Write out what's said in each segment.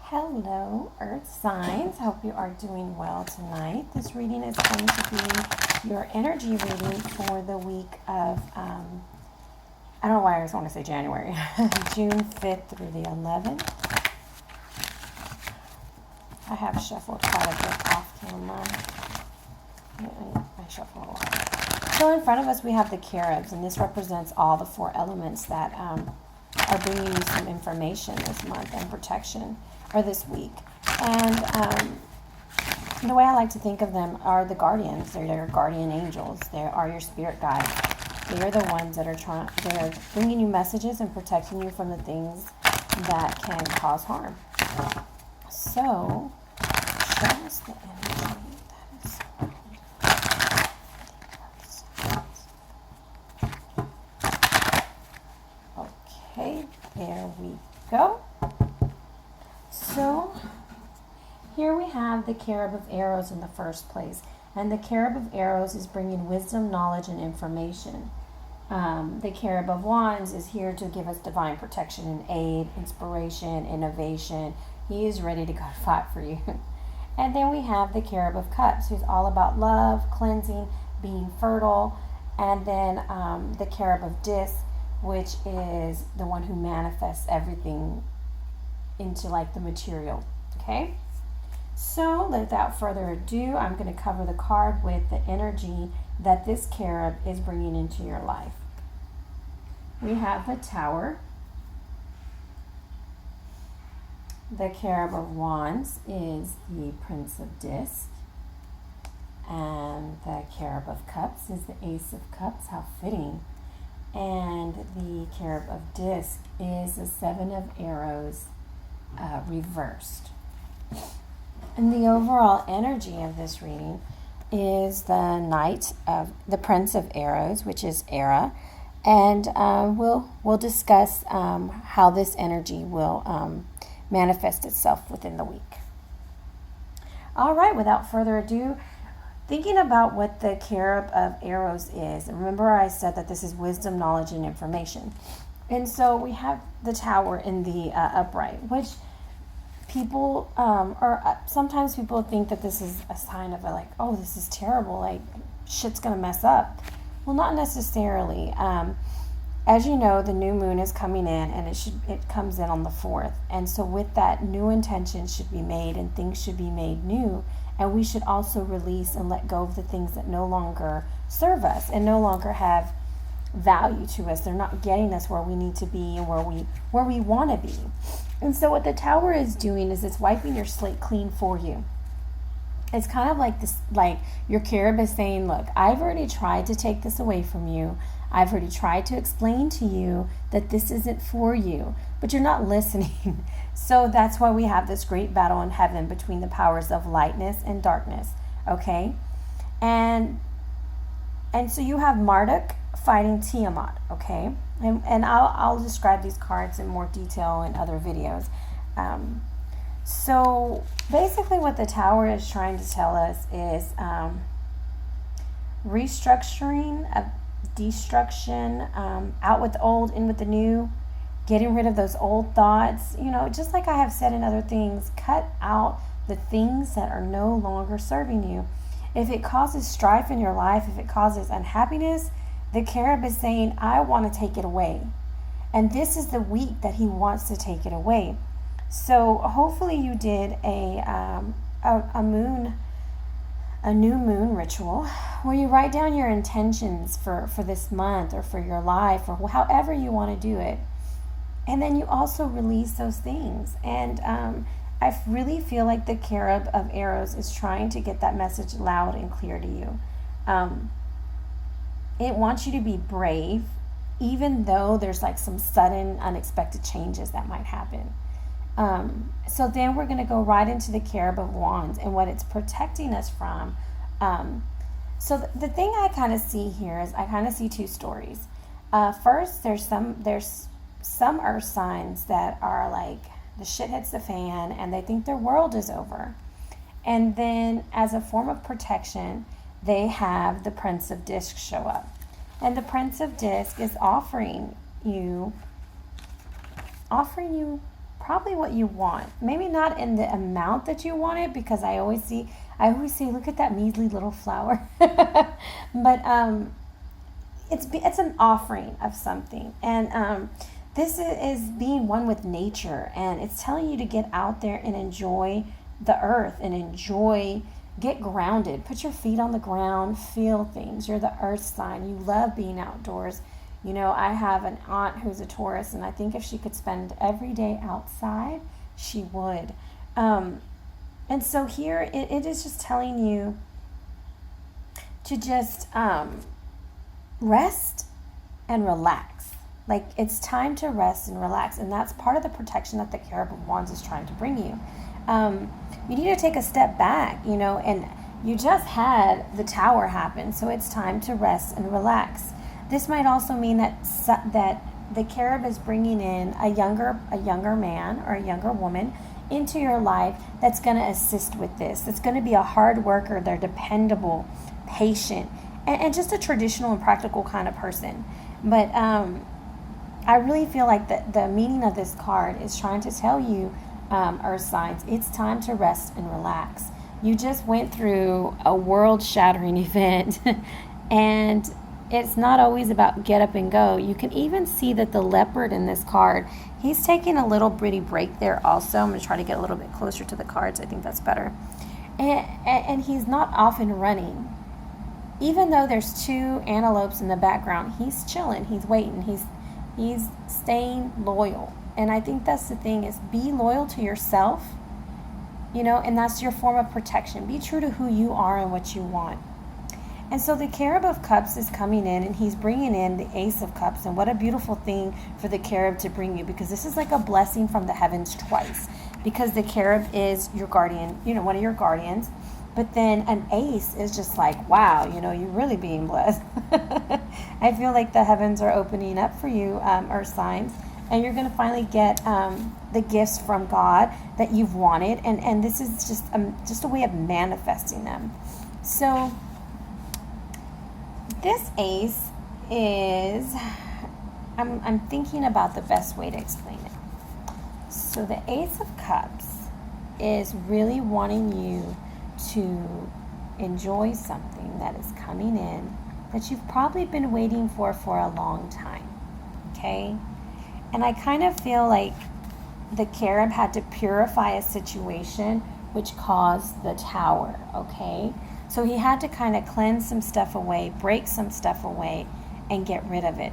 Hello, Earth signs. Hope you are doing well tonight. This reading is going to be your energy reading for the week of, I don't know why I always want to say January, June 5th through the 11th. I have shuffled quite a bit off camera. I shuffle a lot. So in front of us we have the cherubs, and this represents all the four elements that are bringing you some information this month and protection, or this week. And the way I like to think of them are the guardians. They're your guardian angels. They are your spirit guides. They are the ones that they're bringing you messages and protecting you from the things that can cause harm. So, show us the energy that is okay, there we go. So, here we have the Cherub of Arrows in the first place. And the Cherub of Arrows is bringing wisdom, knowledge, and information. The Cherub of Wands is here to give us divine protection and aid, inspiration, innovation. He is ready to go fight for you. And then we have the Cherub of Cups, who's all about love, cleansing, being fertile. And then the Cherub of Disc, which is the one who manifests everything into like the material. Okay? So without further ado, I'm going to cover the card with the energy that this cherub is bringing into your life. We have the Tower. The Cherub of Wands is the Prince of Disc. And the Cherub of Cups is the Ace of Cups. How fitting. And the Cherub of Disc is the Seven of Arrows reversed. And the overall energy of this reading is the Knight of the Prince of Arrows, which is Era, and we'll discuss how this energy will manifest itself within the week. All right, without further ado, thinking about what the Cherub of Arrows is, and remember I said that this is wisdom, knowledge, and information. And so we have the Tower in the upright, which people, sometimes people think that this is a sign of oh, this is terrible, like shit's gonna mess up. Well, not necessarily. As you know, the new moon is coming in, and it comes in on the 4th. And so with that, new intentions should be made and things should be made new. And we should also release and let go of the things that no longer serve us and no longer have value to us. They're not getting us where we need to be and where we want to be. And so what the Tower is doing is it's wiping your slate clean for you. It's kind of like this, like your cherub is saying, look, I've already tried to take this away from you. I've already tried to explain to you that this isn't for you, but you're not listening. So that's why we have this great battle in heaven between the powers of lightness and darkness. Okay? And so you have Marduk fighting Tiamat, okay? And I'll describe these cards in more detail in other videos. So basically what the Tower is trying to tell us is restructuring, destruction, out with the old, in with the new, getting rid of those old thoughts. You know, just like I have said in other things, cut out the things that are no longer serving you. If it causes strife in your life, if it causes unhappiness, the cherub is saying, I want to take it away. And this is the week that he wants to take it away. So hopefully you did a new moon ritual where you write down your intentions for this month or for your life or however you want to do it. And then you also release those things. And I really feel like the Cherub of Arrows is trying to get that message loud and clear to you. It wants you to be brave, even though there's like some sudden, unexpected changes that might happen. So then we're going to go right into the Cherub of Wands and what it's protecting us from. So the thing I kind of see here is I kind of see two stories. First, there's some earth signs that are like the shit hits the fan and they think their world is over. And then as a form of protection, they have the Prince of Disc show up. And the Prince of Disc is offering you probably what you want. Maybe not in the amount that you want it, because I always say, look at that measly little flower. But it's an offering of something. And this is being one with nature, and it's telling you to get out there and enjoy the earth and get grounded. Put your feet on the ground, feel things. You're the earth sign. You love being outdoors. You know, I have an aunt who's a Taurus, and I think if she could spend every day outside, she would. And so here it is just telling you to just rest and relax. Like, it's time to rest and relax, and that's part of the protection that the Cherub of Wands is trying to bring you. You need to take a step back, you know, and you just had the Tower happen, so it's time to rest and relax. This might also mean that the Cherub is bringing in a younger man or a younger woman into your life that's going to assist with this. It's going to be a hard worker. They're dependable, patient, and just a traditional and practical kind of person. But I really feel like the meaning of this card is trying to tell you, Earth signs, it's time to rest and relax. You just went through a world-shattering event, and it's not always about get up and go. You can even see that the Leopard in this card, he's taking a little bitty break there also. I'm going to try to get a little bit closer to the cards. I think that's better. And he's not off and running. Even though there's two antelopes in the background, he's chilling, he's waiting, he's staying loyal. And I think that's the thing, is be loyal to yourself, you know, and that's your form of protection. Be true to who you are and what you want. And so the Cherub of Cups is coming in, and he's bringing in the Ace of Cups. And what a beautiful thing for the Cherub to bring you, because this is like a blessing from the heavens twice. Because the Cherub is your guardian, you know, one of your guardians. But then an ace is just like, wow, you know, you're really being blessed. I feel like the heavens are opening up for you, Earth signs. And you're going to finally get the gifts from God that you've wanted. And this is just a way of manifesting them. So this ace is, I'm thinking about the best way to explain it. So the Ace of Cups is really wanting you to enjoy something that is coming in that you've probably been waiting for a long time. Okay? And I kind of feel like the Cherub had to purify a situation which caused the Tower, okay? So he had to kind of cleanse some stuff away, break some stuff away, and get rid of it.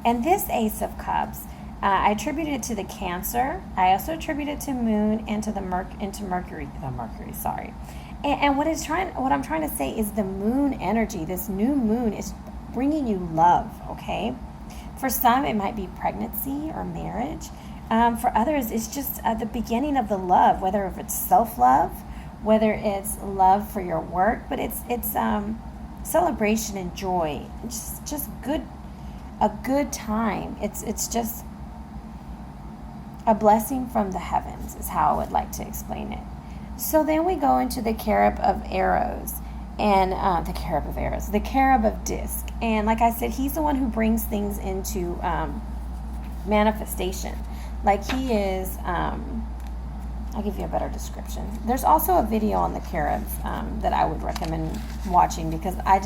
And this Ace of Cups, I attribute it to the Cancer. I also attribute it to Moon and to Mercury. And what I'm trying to say is the Moon energy, this new moon, is bringing you love, okay? For some, it might be pregnancy or marriage. For others, it's just the beginning of the love, whether if it's self-love, whether it's love for your work, but it's celebration and joy. It's just a good time. It's just a blessing from the heavens is how I would like to explain it. So then we go into the Cherub of Arrows. And the Cherub of Disc. And like I said, he's the one who brings things into manifestation. Like he is, I'll give you a better description. There's also a video on the Cherubs that I would recommend watching, because I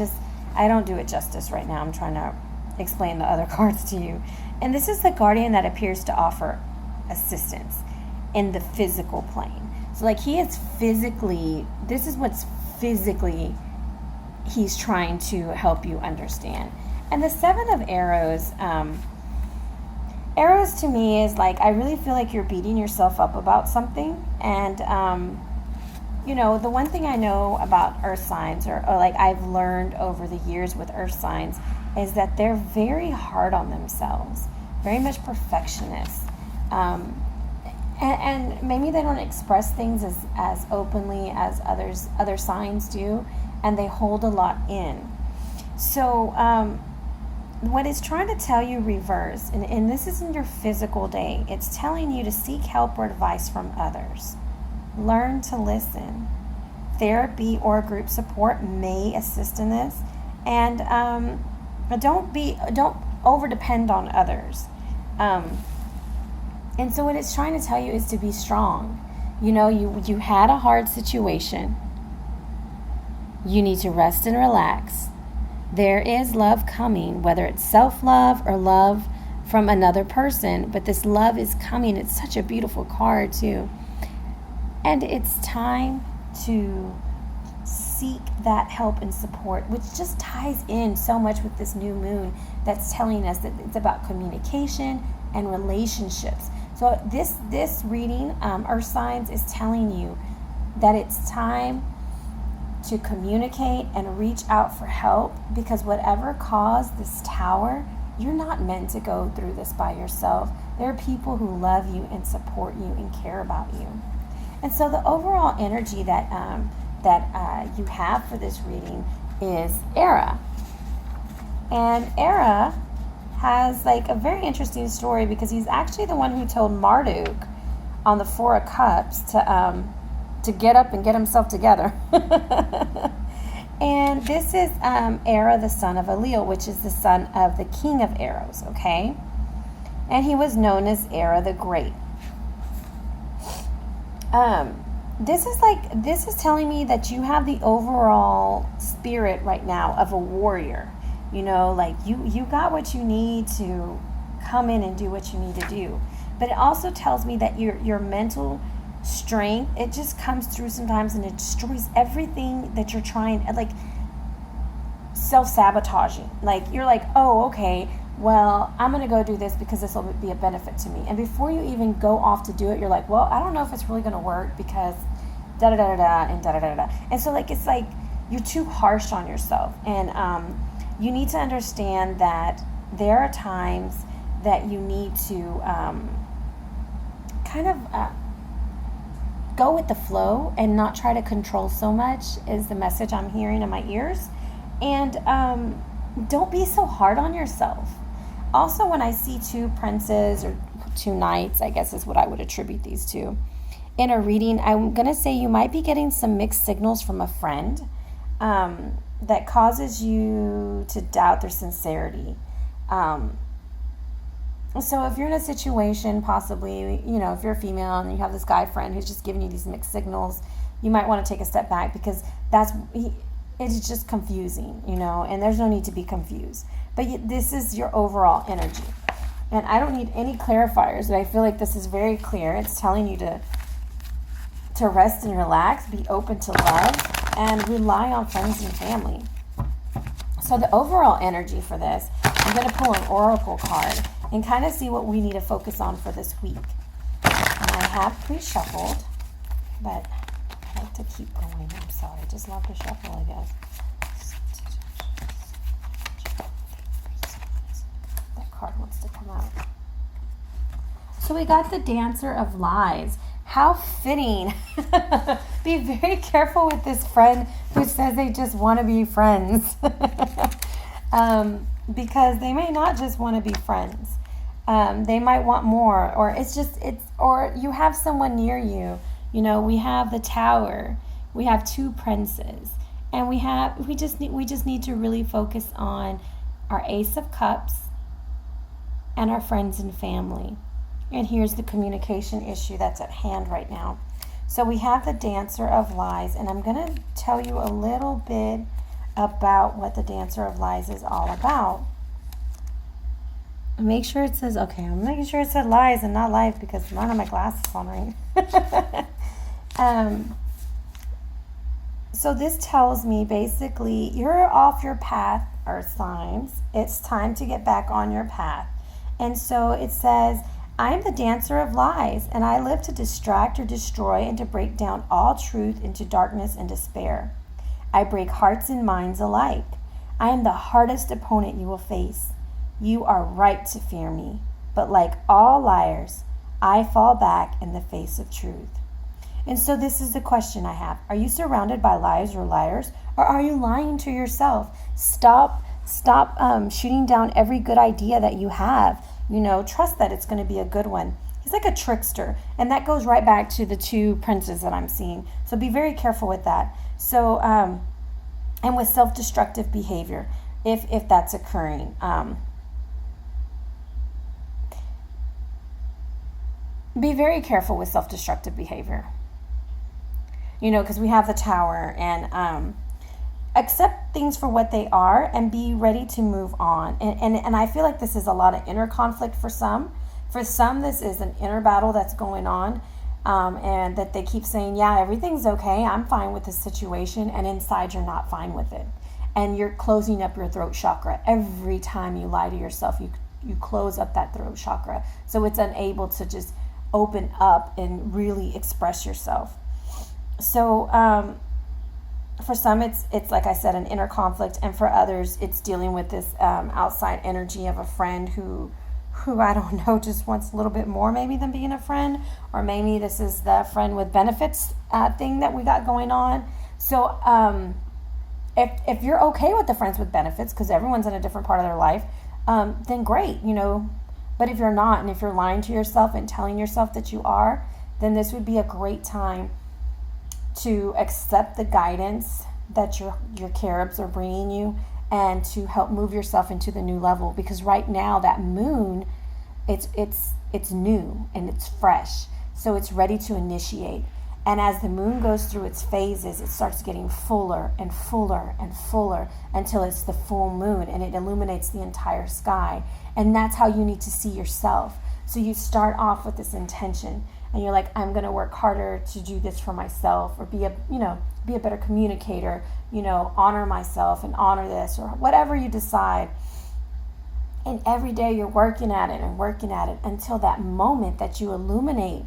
don't do it justice right now. I'm trying to explain the other cards to you. And this is the guardian that appears to offer assistance in the physical plane. So like he is physically, this is what's physically he's trying to help you understand. And the Seven of Arrows, arrows to me is like, I really feel like you're beating yourself up about something. And you know, the one thing I know about Earth signs, or like I've learned over the years with Earth signs, is that they're very hard on themselves, very much perfectionists. And maybe they don't express things as openly as other signs do, and they hold a lot in. So what it's trying to tell you reverse, and this isn't your physical day, it's telling you to seek help or advice from others. Learn to listen. Therapy or group support may assist in this. And don't over depend on others. And so what it's trying to tell you is to be strong. You had a hard situation. You need to rest and relax. There is love coming, whether it's self-love or love from another person, but this love is coming. It's such a beautiful card too. And it's time to seek that help and support, which just ties in so much with this new moon that's telling us that it's about communication and relationships. So this reading, Earth Signs, is telling you that it's time to communicate and reach out for help, because whatever caused this tower, you're not meant to go through this by yourself. There are people who love you and support you and care about you. And so the overall energy that you have for this reading is Era. And Era has like a very interesting story, because he's actually the one who told Marduk on the Four of Cups to get up and get himself together. And this is Era, the son of Alil, which is the son of the king of Eros, okay? And he was known as Era the Great. This is telling me that you have the overall spirit right now of a warrior. Like you got what you need to come in and do what you need to do. But it also tells me that your mental strength, it just comes through sometimes and it destroys everything that you're trying, like self-sabotaging. Like you're like, oh, okay, well, I'm going to go do this because this will be a benefit to me. And before you even go off to do it, you're like, well, I don't know if it's really going to work because da-da-da-da-da and da-da-da-da-da. And so like, it's like you're too harsh on yourself. And you need to understand that there are times that you need to kind of go with the flow and not try to control so much, is the message I'm hearing in my ears. And don't be so hard on yourself. Also, when I see two princes or two knights, I guess is what I would attribute these to, in a reading, I'm going to say you might be getting some mixed signals from a friend that causes you to doubt their sincerity. So if you're in a situation, possibly, if you're a female and you have this guy friend who's just giving you these mixed signals, you might want to take a step back, because it's just confusing, and there's no need to be confused. But this is your overall energy. And I don't need any clarifiers, but I feel like this is very clear. It's telling you to rest and relax, be open to love, and rely on friends and family. So the overall energy for this, I'm going to pull an oracle card and kind of see what we need to focus on for this week. And I have pre-shuffled, but I like to keep going. I'm sorry. I just love to shuffle, I guess. That card wants to come out. So we got the Dancer of Lies. How fitting. Be very careful with this friend who says they just want to be friends. Because they may not just want to be friends. They might want more, or or you have someone near you. We have the Tower, we have two princes, and we just need to really focus on our Ace of Cups and our friends and family. And here's the communication issue that's at hand right now. So we have the Dancer of Lies, and I'm going to tell you a little bit about what the Dancer of Lies is all about. Make sure it says, okay, I'm making sure it said lies and not life, because I don't have my glasses on right. So this tells me basically you're off your path, Earth Signs. It's time to get back on your path. And so it says, I am the Dancer of Lies, and I live to distract or destroy and to break down all truth into darkness and despair. I break hearts and minds alike. I am the hardest opponent you will face. You are right to fear me, but like all liars, I fall back in the face of truth. And so this is the question I have. Are you surrounded by liars or liars, or are you lying to yourself? Stop shooting down every good idea that you have. Trust that it's going to be a good one. He's like a trickster, and that goes right back to the two princes that I'm seeing. So be very careful with that. So, and with self-destructive behavior, if that's occurring. be very careful with self-destructive behavior. Because we have the Tower, and accept things for what they are and be ready to move on. And I feel like this is a lot of inner conflict for some. For some, this is an inner battle that's going on, and that they keep saying, yeah, everything's okay, I'm fine with this situation, and inside you're not fine with it. And you're closing up your throat chakra. Every time you lie to yourself, you close up that throat chakra. So it's unable to just open up and really express yourself. So for some, it's like I said, an inner conflict, and for others, it's dealing with this outside energy of a friend who I don't know, just wants a little bit more maybe than being a friend, or maybe this is the friend with benefits thing that we got going on. So if you're okay with the friends with benefits, because everyone's in a different part of their life, then great, But if you're not, and if you're lying to yourself and telling yourself that you are, then this would be a great time to accept the guidance that your caribs are bringing you, and to help move yourself into the new level. Because right now that moon, it's new and it's fresh, so it's ready to initiate. And as the moon goes through its phases, it starts getting fuller and fuller and fuller until it's the full moon, and it illuminates the entire sky. And that's how you need to see yourself. So you start off with this intention, and you're like, I'm going to work harder to do this for myself, or be a better communicator, honor myself and honor this, or whatever you decide. And every day you're working at it and working at it until that moment that you illuminate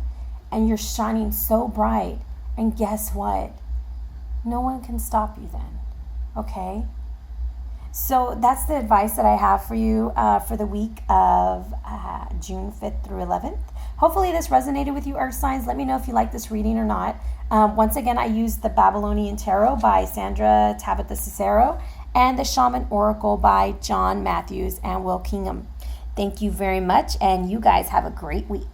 and you're shining so bright. And guess what? No one can stop you then. Okay? So that's the advice that I have for you for the week of June 5th through 11th. Hopefully this resonated with you, Earth signs. Let me know if you like this reading or not. Once again, I used the Babylonian Tarot by Sandra Tabitha Cicero and the Shaman Oracle by John Matthews and Will Kingham. Thank you very much, and you guys have a great week.